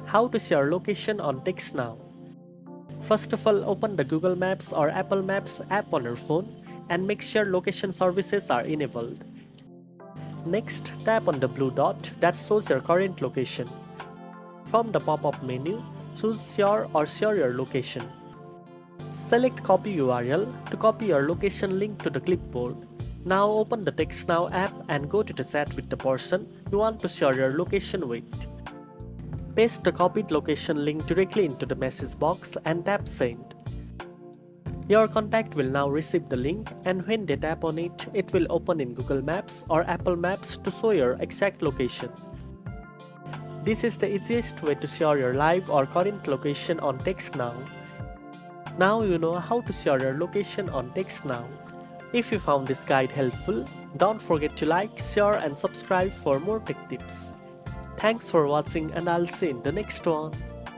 How to share location on TextNow. First of all, open the Google Maps or Apple Maps app on your phone and make sure location services are enabled. Next, tap on the blue dot that shows your current location. From the pop-up menu, choose Share or Share Your Location. Select Copy URL to copy your location link to the clipboard. Now open the TextNow app and go to the chat with the person you want to share your location with. Paste the copied location link directly into the message box and tap Send. Your contact will now receive the link, and when they tap on it, it will open in Google Maps or Apple Maps to show your exact location. This is the easiest way to share your live or current location on TextNow. Now you know how to share your location on TextNow. If you found this guide helpful, don't forget to like, share and subscribe for more tech tips. Thanks for watching, and I'll see you in the next one.